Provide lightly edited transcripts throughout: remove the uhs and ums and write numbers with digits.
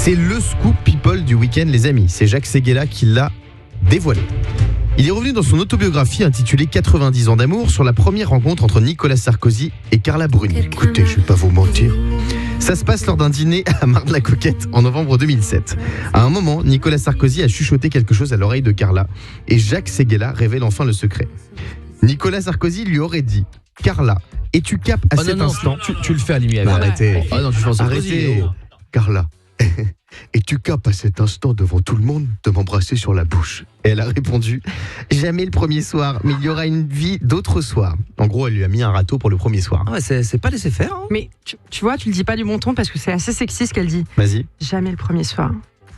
C'est le scoop people du week-end, les amis. C'est Jacques Séguéla qui l'a dévoilé. Il est revenu dans son autobiographie intitulée 90 ans d'amour sur la première rencontre entre Nicolas Sarkozy et Carla Bruni. Écoutez, je vais pas vous mentir. Ça se passe lors d'un dîner à Marne-la-Coquette en novembre 2007. À un moment, Nicolas Sarkozy a chuchoté quelque chose à l'oreille de Carla et Jacques Séguéla révèle enfin le secret. Nicolas Sarkozy lui aurait dit « Carla, es-tu cap à cet instant ?» Tu le fais à l'imitation. Arrêtez. Ah non, tu fais en Sarkozy. Arrêtez. Carla, es-tu cap à cet instant devant tout le monde de m'embrasser sur la bouche ? Et elle a répondu « Jamais le premier soir, mais il y aura une vie d'autres soirs. » En gros, elle lui a mis un râteau pour le premier soir. Ah ouais, c'est pas laissé faire. Hein. Mais tu vois, tu le dis pas du bon ton parce que c'est assez sexy ce qu'elle dit. Vas-y. Jamais le premier soir,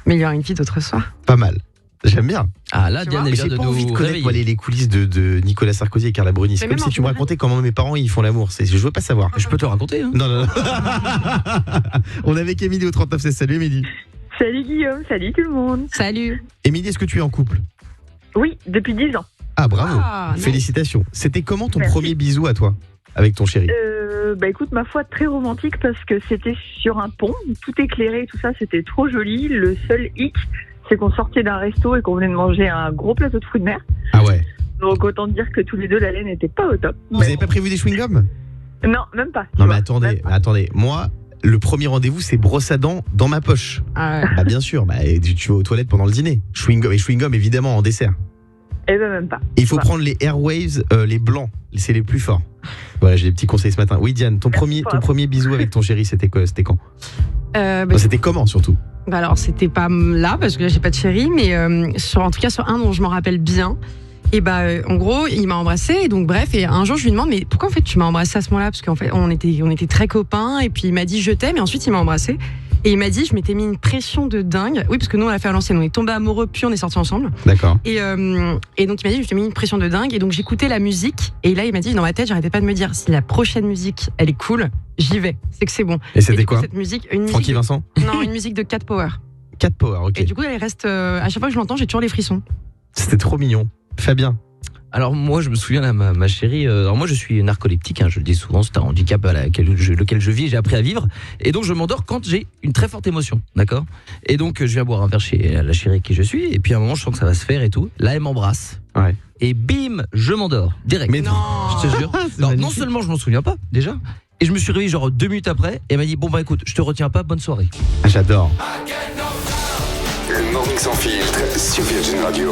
mais il y aura une vie d'autre soir. Pas mal. J'aime bien. Ah là, Tu Diane, vois, elle Mais vient j'ai de pas envie de nous connaître moi, réveiller. les coulisses de Nicolas Sarkozy et Carla Bruni. C'est Mais comme même si tu en me fait- racontais comment mes parents ils font l'amour. Je veux pas savoir. Je peux te le raconter. Hein. Non. On est avec Émilie au 3916. Salut Émilie. Salut Guillaume, salut tout le monde. Salut. Émilie, est-ce que tu es en couple ? Oui, depuis 10 ans. Ah bravo. Ah, nice. Félicitations. C'était comment ton Merci. premier bisou à toi avec ton chéri ? Écoute, ma foi, très romantique parce que c'était sur un pont, tout éclairé, tout ça, c'était trop joli. Le seul hic, c'est qu'on sortait d'un resto et qu'on venait de manger un gros plateau de fruits de mer. Ah ouais. Donc autant dire que tous les deux, l'haleine n'était pas au top. Vous avez pas prévu des chewing-gums ? Non, même pas. tu Non vois, mais attendez, même pas. attendez. Moi, le premier rendez-vous, c'est brosse à dents dans ma poche. Ah ouais. Bah bien sûr, tu vas aux toilettes pendant le dîner. Chewing-gum évidemment en dessert. Eh ben même pas. Et il faut Ouais. prendre les Airwaves, les blancs, c'est les plus forts. Voilà, j'ai des petits conseils ce matin. Oui Diane, ton Merci pour la- premier bisou avec ton chéri, c'était quoi ? C'était quand ? Bah, Enfin, c'était comment surtout ? bah alors, c'était pas là parce que là, j'ai pas de chéri, mais en tout cas, sur un dont je m'en rappelle bien. Et en gros, il m'a embrassé, et donc bref, et un jour, je lui demande, mais pourquoi en fait tu m'as embrassé à ce moment-là ? Parce qu'en fait, on était très copains, et puis il m'a dit je t'aime, et ensuite il m'a embrassé. Et il m'a dit, je m'étais mis une pression de dingue. Oui, parce que nous, on l'a fait à l'ancienne, on est tombés amoureux, puis on est sortis ensemble. D'accord. Et donc il m'a dit, je t'ai mis une pression de dingue. Et donc j'écoutais la musique. Et là, il m'a dit, dans ma tête, j'arrêtais pas de me dire, si la prochaine musique, elle est cool, j'y vais. C'est que c'est bon. Et c'était du coup, quoi ? cette musique, une Francky musique Vincent ? Non, une musique de Cat Power. Cat Power, ok. Et du coup, elle reste. À chaque fois que je l'entends, j'ai toujours les frissons. C'était trop mignon. Fabien ? Alors moi, je me souviens, là, ma chérie, alors moi je suis narcoleptique, hein, je le dis souvent, c'est un handicap lequel je vis, j'ai appris à vivre. Et donc je m'endors quand j'ai une très forte émotion, d'accord ? Et donc je viens boire un verre chez la chérie qui je suis, et puis à un moment je sens que ça va se faire et tout. Là elle m'embrasse, Ouais. et bim, je m'endors, direct. Mais non. Je te jure. C'est Non, non magnifique. seulement je m'en souviens pas, déjà, et je me suis réveillé genre 2 minutes après, et elle m'a dit, bon bah écoute, je te retiens pas, bonne soirée. Ah, j'adore. Le Morning Sans Filtre sur Virgin Radio.